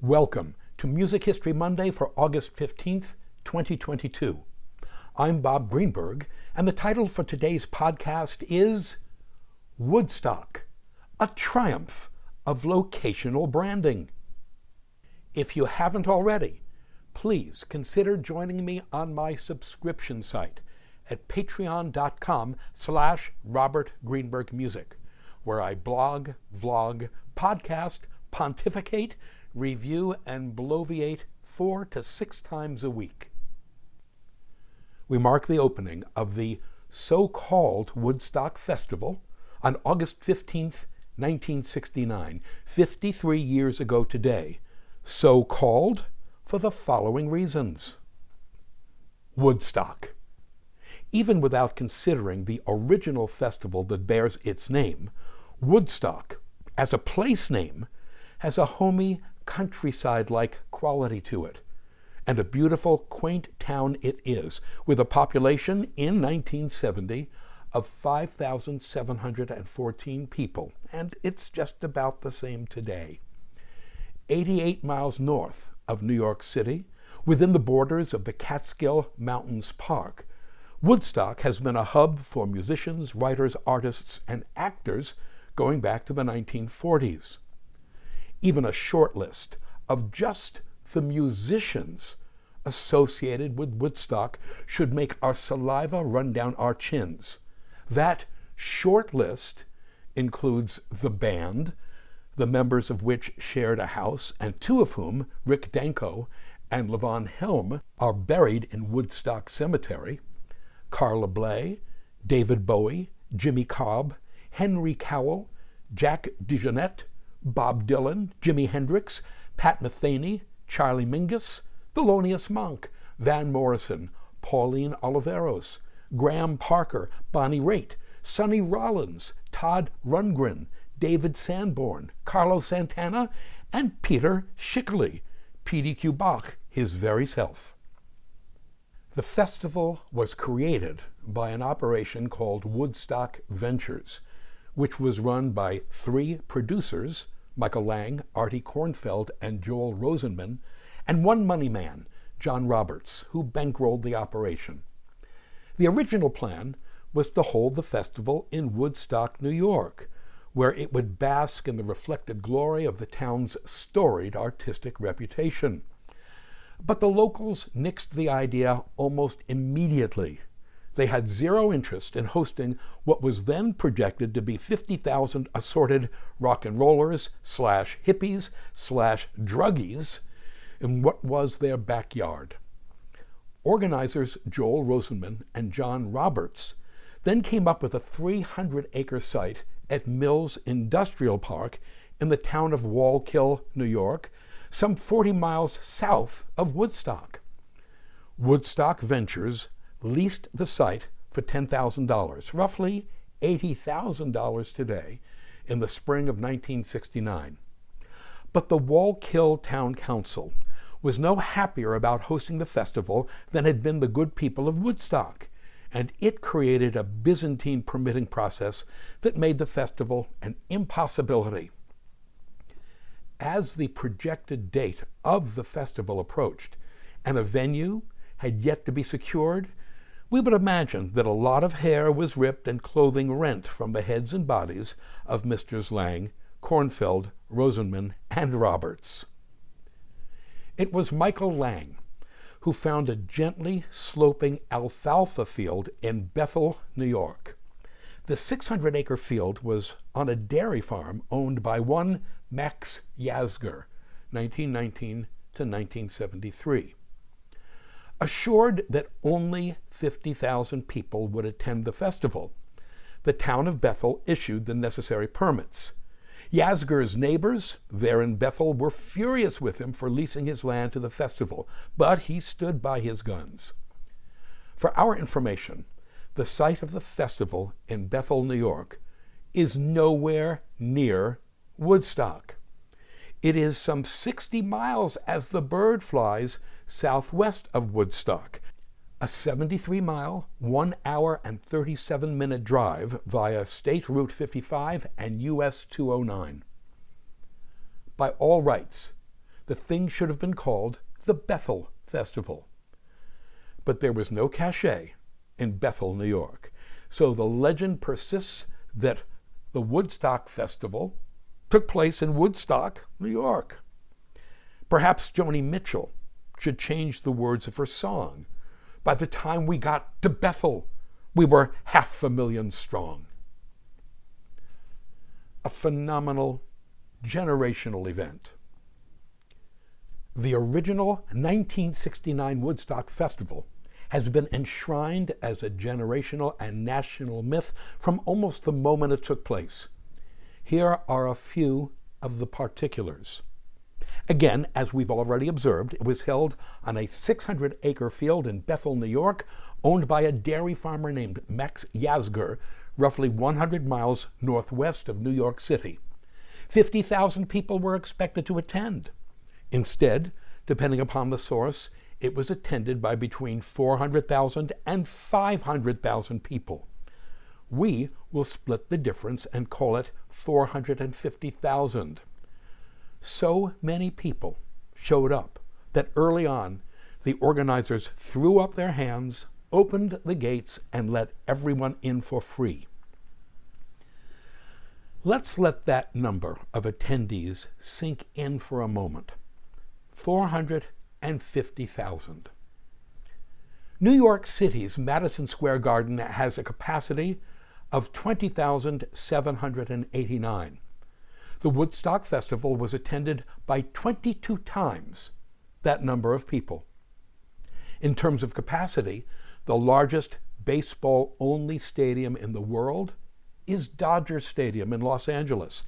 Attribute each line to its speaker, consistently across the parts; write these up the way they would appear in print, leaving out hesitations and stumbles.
Speaker 1: Welcome to Music History Monday for August 15th, 2022. I'm Bob Greenberg, and the title for today's podcast is Woodstock, a Triumph of Locational Branding. If you haven't already, please consider joining me on my subscription site at patreon.com/RobertGreenbergMusic, where I blog, vlog, podcast, pontificate, review, and bloviate 4 to 6 times a week. We mark the opening of the so-called Woodstock Festival on August 15th, 1969, 53 years ago today. So-called for the following reasons. Woodstock. Even without considering the original festival that bears its name, Woodstock, as a place name, has a homey, countryside-like quality to it, and a beautiful, quaint town it is, with a population in 1970 of 5,714 people, and it's just about the same today. 88 miles north of New York City, within the borders of the Catskill Mountains Park, Woodstock has been a hub for musicians, writers, artists, and actors going back to the 1940s. Even a short list of just the musicians associated with Woodstock should make our saliva run down our chins. That short list includes the band, the members of which shared a house, and 2 of whom, Danko and Levon Helm, are buried in Woodstock Cemetery, Carla Bley, David Bowie, Jimmy Cobb, Henry Cowell, Jack DeJohnette, Bob Dylan, Jimi Hendrix, Pat Metheny, Charlie Mingus, Thelonious Monk, Van Morrison, Pauline Oliveros, Graham Parker, Bonnie Raitt, Sonny Rollins, Todd Rundgren, David Sandborn, Carlos Santana, and Peter Schickele, P.D.Q. Bach, his very self. The festival was created by an operation called Woodstock Ventures, which was run by 3 producers, Michael Lang, Artie Kornfeld, and Joel Rosenman, and 1 money man, John Roberts, who bankrolled the operation. The original plan was to hold the festival in Woodstock, New York, where it would bask in the reflected glory of the town's storied artistic reputation. But the locals nixed the idea almost immediately. They had zero interest in hosting what was then projected to be 50,000 assorted rock and rollers / hippies / druggies in what was their backyard. Organizers Joel Rosenman and John Roberts then came up with a 300-acre site at Mills Industrial Park in the town of Wallkill, New York, some 40 miles south of Woodstock. Woodstock Ventures leased the site for $10,000, roughly $80,000 today, in the spring of 1969. But the Wallkill Town Council was no happier about hosting the festival than had been the good people of Woodstock, and it created a Byzantine permitting process that made the festival an impossibility. As the projected date of the festival approached, and a venue had yet to be secured, we would imagine that a lot of hair was ripped and clothing rent from the heads and bodies of Messrs. Lang, Kornfeld, Rosenman, and Roberts. It was Michael Lang who found a gently sloping alfalfa field in Bethel, New York. The 600-acre field was on a dairy farm owned by one Max Yasgur, 1919 to 1973. Assured that only 50,000 people would attend the festival, the town of Bethel issued the necessary permits. Yasgur's neighbors there in Bethel were furious with him for leasing his land to the festival, but he stood by his guns. For our information, the site of the festival in Bethel, New York, is nowhere near Woodstock. It is some 60 miles as the bird flies southwest of Woodstock, a 73-mile, 1 hour and 37-minute drive via State Route 55 and US 209. By all rights, the thing should have been called the Bethel Festival. But there was no cachet in Bethel, New York. So the legend persists that the Woodstock Festival took place in Woodstock, New York. Perhaps Joni Mitchell should change the words of her song. By the time we got to Bethel, we were 500,000 strong. A phenomenal, generational event. The original 1969 Woodstock Festival has been enshrined as a generational and national myth from almost the moment it took place. Here are a few of the particulars. Again, as we've already observed, it was held on a 600-acre field in Bethel, New York, owned by a dairy farmer named Max Yasgur, roughly 100 miles northwest of New York City. 50,000 people were expected to attend. Instead, depending upon the source, it was attended by between 400,000 and 500,000 people. We will split the difference and call it 450,000. So many people showed up that early on, the organizers threw up their hands, opened the gates, and let everyone in for free. Let's let that number of attendees sink in for a moment. 450,000. New York City's Madison Square Garden has a capacity of 20,789. The Woodstock Festival was attended by 22 times that number of people. In terms of capacity, the largest baseball-only stadium in the world is Dodger Stadium in Los Angeles.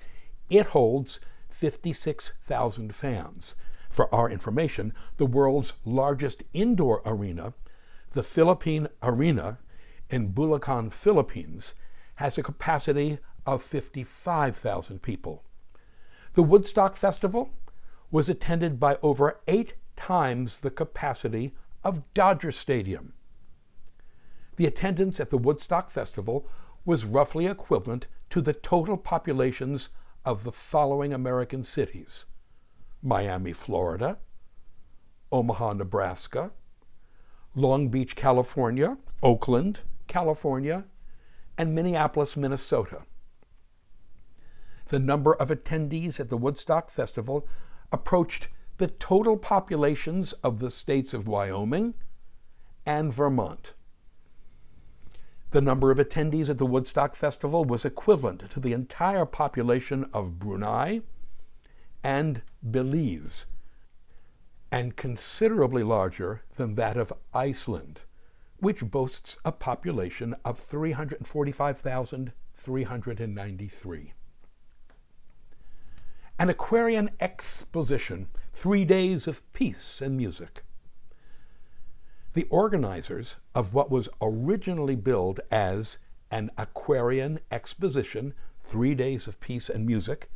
Speaker 1: It holds 56,000 fans. For our information, the world's largest indoor arena, the Philippine Arena in Bulacan, Philippines, has a capacity of 55,000 people. The Woodstock Festival was attended by over 8 times the capacity of Dodger Stadium. The attendance at the Woodstock Festival was roughly equivalent to the total populations of the following American cities: Miami, Florida; Omaha, Nebraska; Long Beach, California; Oakland, California; and Minneapolis, Minnesota. The number of attendees at the Woodstock Festival approached the total populations of the states of Wyoming and Vermont. The number of attendees at the Woodstock Festival was equivalent to the entire population of Brunei and Belize, and considerably larger than that of Iceland, which boasts a population of 345,393. An Aquarian exposition, 3 days of peace and music. The organizers of what was originally billed as an Aquarian exposition, 3 days of peace and music,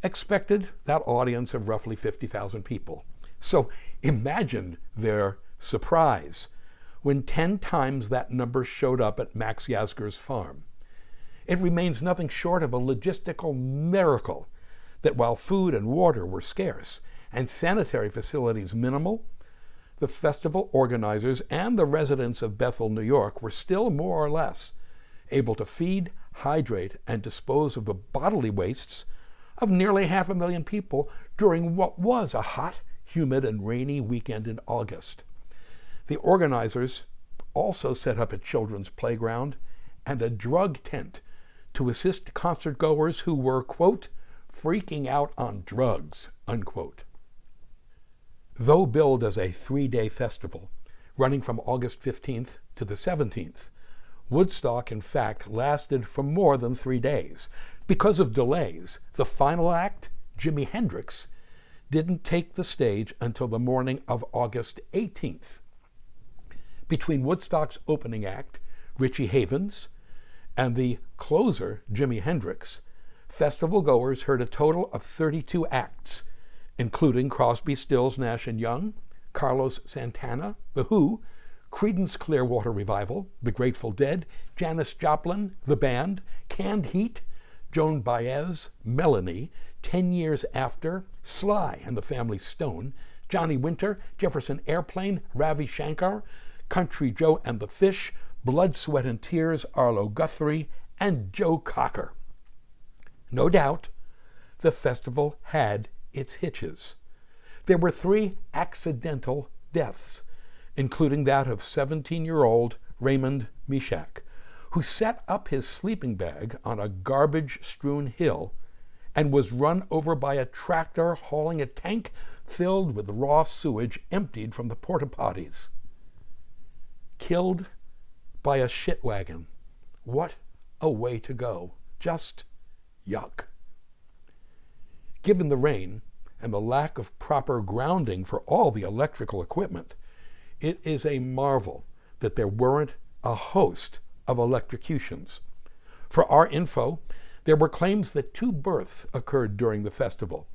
Speaker 1: expected that audience of roughly 50,000 people. So imagine their surprise when 10 times that number showed up at Max Yasgur's farm. It remains nothing short of a logistical miracle that while food and water were scarce and sanitary facilities minimal, the festival organizers and the residents of Bethel, New York, were still more or less able to feed, hydrate, and dispose of the bodily wastes of nearly 500,000 people during what was a hot, humid, and rainy weekend in August. The organizers also set up a children's playground and a drug tent to assist concertgoers who were, quote, freaking out on drugs, unquote. Though billed as a 3-day festival, running from August 15th to the 17th, Woodstock, in fact, lasted for more than 3 days. Because of delays, the final act, Jimi Hendrix, didn't take the stage until the morning of August 18th. Between Woodstock's opening act, Richie Havens, and the closer, Jimi Hendrix, festival goers heard a total of 32 acts, including Crosby, Stills, Nash & Young, Carlos Santana, The Who, Creedence Clearwater Revival, The Grateful Dead, Janis Joplin, The Band, Canned Heat, Joan Baez, Melanie, 10 years after, Sly and the Family Stone, Johnny Winter, Jefferson Airplane, Ravi Shankar, Country Joe and the Fish, Blood, Sweat and Tears, Arlo Guthrie, and Joe Cocker. No doubt, the festival had its hitches. There were 3 accidental deaths, including that of 17-year-old Raymond Mishak, who set up his sleeping bag on a garbage-strewn hill and was run over by a tractor hauling a tank filled with raw sewage emptied from the porta-potties. Killed by a shit wagon. What a way to go. Just yuck. Given the rain and the lack of proper grounding for all the electrical equipment, it is a marvel that there weren't a host of electrocutions. For our info, there were claims that 2 births occurred during the festival,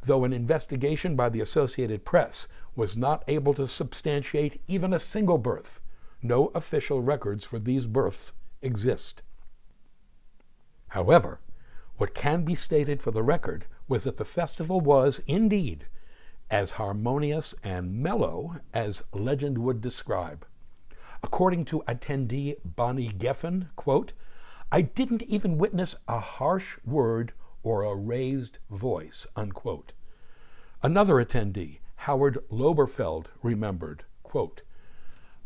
Speaker 1: though an investigation by the Associated Press was not able to substantiate even a single birth. No official records for these births exist. However, what can be stated for the record was that the festival was, indeed, as harmonious and mellow as legend would describe. According to attendee Bonnie Geffen, quote, "I didn't even witness a harsh word or a raised voice," unquote. Another attendee, Howard Loberfeld, remembered, quote,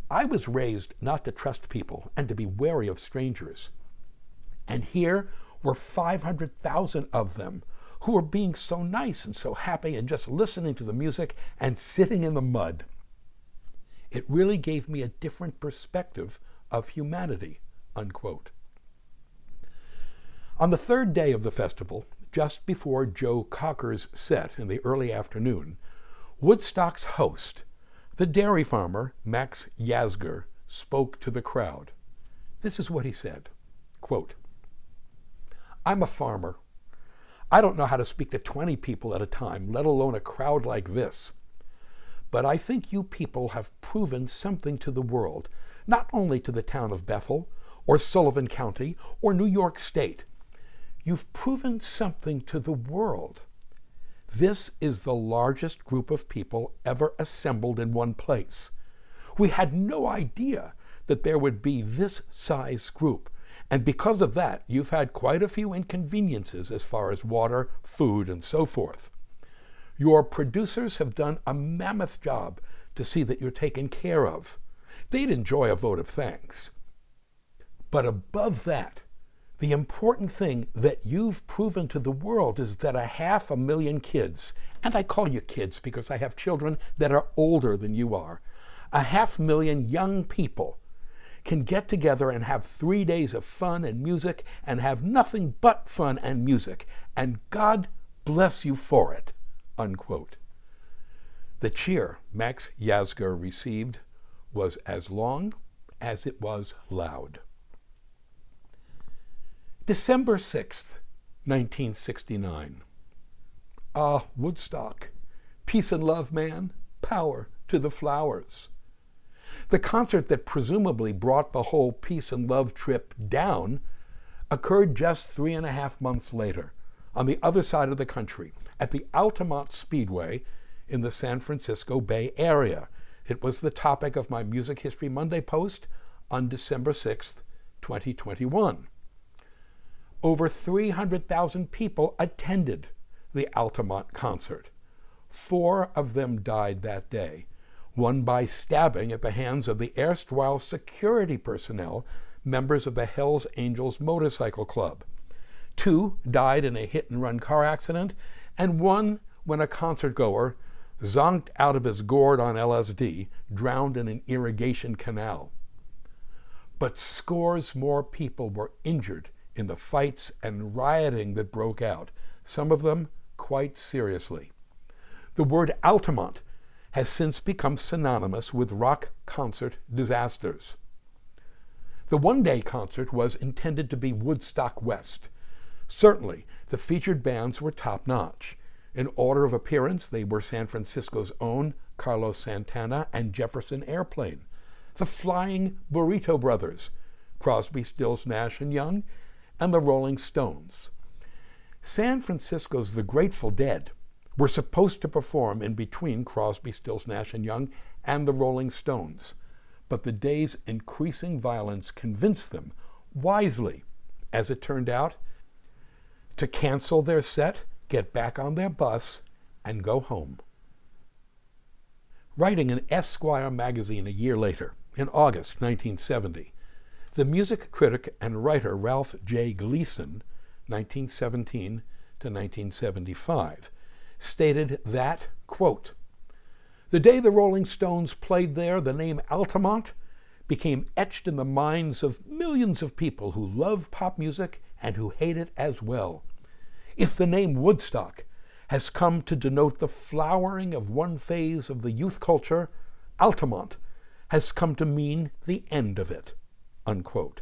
Speaker 1: "I was raised not to trust people and to be wary of strangers. And here were 500,000 of them who were being so nice and so happy and just listening to the music and sitting in the mud. It really gave me a different perspective of humanity," unquote. On the 3rd day of the festival, just before Joe Cocker's set in the early afternoon, Woodstock's host, the dairy farmer Max Yasgur, spoke to the crowd. This is what he said, quote, "I'm a farmer. I don't know how to speak to 20 people at a time, let alone a crowd like this. But I think you people have proven something to the world, not only to the town of Bethel, or Sullivan County, or New York State. You've proven something to the world. This is the largest group of people ever assembled in one place. We had no idea that there would be this size group, and because of that, you've had quite a few inconveniences as far as water, food, and so forth. Your producers have done a mammoth job to see that you're taken care of. They'd enjoy a vote of thanks. But above that, the important thing that you've proven to the world is that 500,000 kids, and I call you kids because I have children that are older than you are, 500,000 young people can get together and have 3 days of fun and music and have nothing but fun and music, and God bless you for it," unquote. The cheer Max Yasgur received was as long as it was loud. December 6th, 1969. Ah, Woodstock. Peace and love, man. Power to the flowers. The concert that presumably brought the whole peace and love trip down occurred just 3.5 months later, on the other side of the country, at the Altamont Speedway in the San Francisco Bay Area. It was the topic of my Music History Monday post on December 6th, 2021. Over 300,000 people attended the Altamont concert. 4 of them died that day, one by stabbing at the hands of the erstwhile security personnel, members of the Hells Angels Motorcycle Club. 2 died in a hit-and-run car accident, and 1 when a concertgoer, zonked out of his gourd on LSD, drowned in an irrigation canal. But scores more people were injured in the fights and rioting that broke out, some of them quite seriously. The word Altamont has since become synonymous with rock concert disasters. The one-day concert was intended to be Woodstock West. Certainly, the featured bands were top-notch. In order of appearance, they were San Francisco's own Carlos Santana and Jefferson Airplane, the Flying Burrito Brothers, Crosby, Stills, Nash & Young, and the Rolling Stones. San Francisco's The Grateful Dead were supposed to perform in between Crosby, Stills, Nash and Young and the Rolling Stones, but the day's increasing violence convinced them, wisely, as it turned out, to cancel their set, get back on their bus, and go home. Writing in Esquire magazine a year later, in August 1970, the music critic and writer Ralph J. Gleason, 1917 to 1975, stated that, quote, "The day the Rolling Stones played there, the name Altamont became etched in the minds of millions of people who love pop music and who hate it as well. If the name Woodstock has come to denote the flowering of one phase of the youth culture, Altamont has come to mean the end of it," unquote.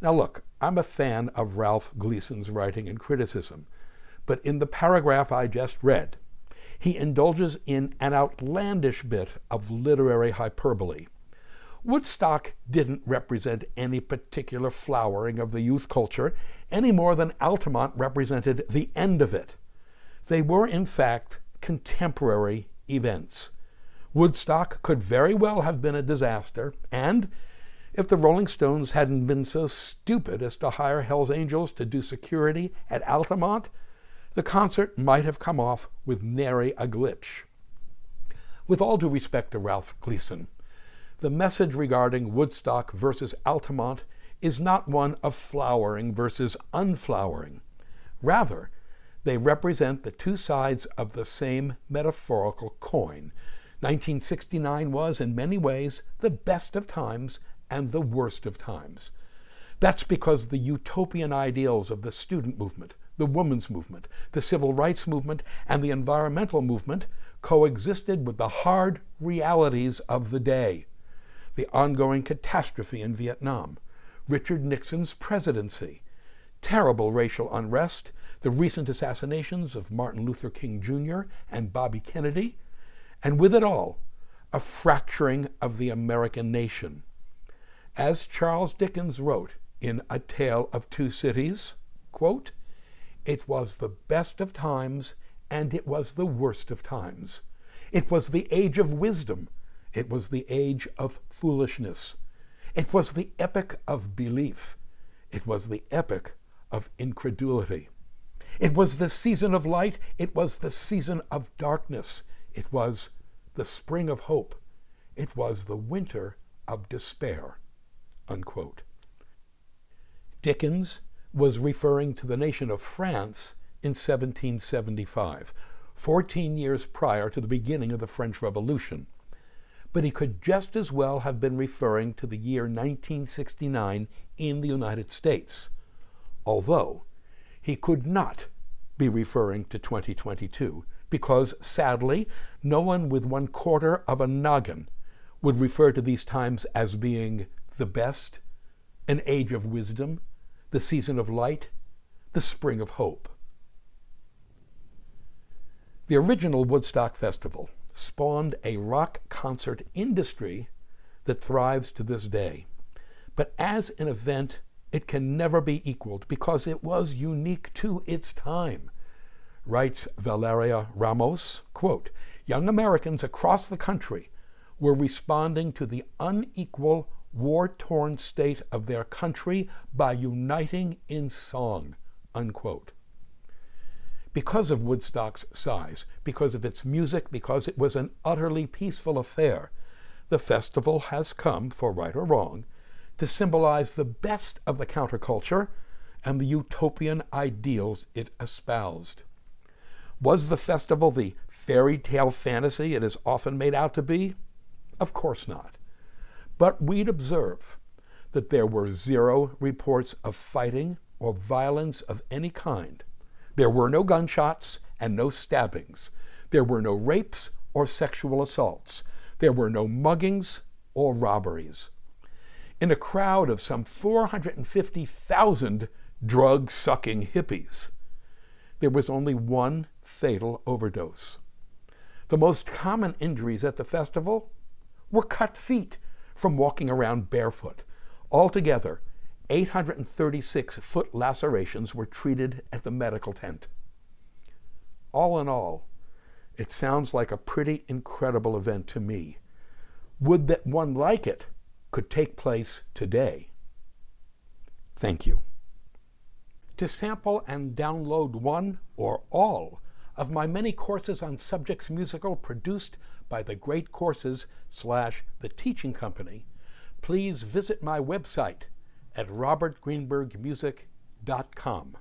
Speaker 1: Now look, I'm a fan of Ralph Gleason's writing and criticism, but in the paragraph I just read, he indulges in an outlandish bit of literary hyperbole. Woodstock didn't represent any particular flowering of the youth culture any more than Altamont represented the end of it. They were, in fact, contemporary events. Woodstock could very well have been a disaster, and if the Rolling Stones hadn't been so stupid as to hire Hell's Angels to do security at Altamont, the concert might have come off with nary a glitch. With all due respect to Ralph Gleason, the message regarding Woodstock versus Altamont is not one of flowering versus unflowering. Rather, they represent the two sides of the same metaphorical coin. 1969 was, in many ways, the best of times and the worst of times. That's because the utopian ideals of the student movement, the women's movement, the civil rights movement, and the environmental movement coexisted with the hard realities of the day. The ongoing catastrophe in Vietnam, Richard Nixon's presidency, terrible racial unrest, the recent assassinations of Martin Luther King Jr. and Bobby Kennedy, and with it all, a fracturing of the American nation. As Charles Dickens wrote in A Tale of Two Cities, quote, "It was the best of times and it was the worst of times. It was the age of wisdom. It was the age of foolishness. It was the epoch of belief. It was the epoch of incredulity. It was the season of light. It was the season of darkness. It was the spring of hope. It was the winter of despair," unquote. Dickens was referring to the nation of France in 1775, 14 years prior to the beginning of the French Revolution. But he could just as well have been referring to the year 1969 in the United States, although he could not be referring to 2022, because, sadly, no one with 1/4 of a noggin would refer to these times as being the best, an age of wisdom, the season of light, the spring of hope. The original Woodstock Festival spawned a rock concert industry that thrives to this day. But as an event, it can never be equaled because it was unique to its time. Writes Valeria Ramos, quote, "Young Americans across the country were responding to the unequal, war-torn state of their country by uniting in song," unquote. Because of Woodstock's size, because of its music, because it was an utterly peaceful affair, the festival has come, for right or wrong, to symbolize the best of the counterculture and the utopian ideals it espoused. Was the festival the fairy tale fantasy it is often made out to be? Of course not. But we'd observe that there were zero reports of fighting or violence of any kind. There were no gunshots and no stabbings. There were no rapes or sexual assaults. There were no muggings or robberies. In a crowd of some 450,000 drug-sucking hippies, there was only one fatal overdose. The most common injuries at the festival were cut feet from walking around barefoot. Altogether, 836 foot lacerations were treated at the medical tent. All in all, it sounds like a pretty incredible event to me. Would that one like it could take place today. Thank you. To sample and download one or all of my many courses on subjects musical produced by the Great Courses / The Teaching Company, please visit my website at robertgreenbergmusic.com.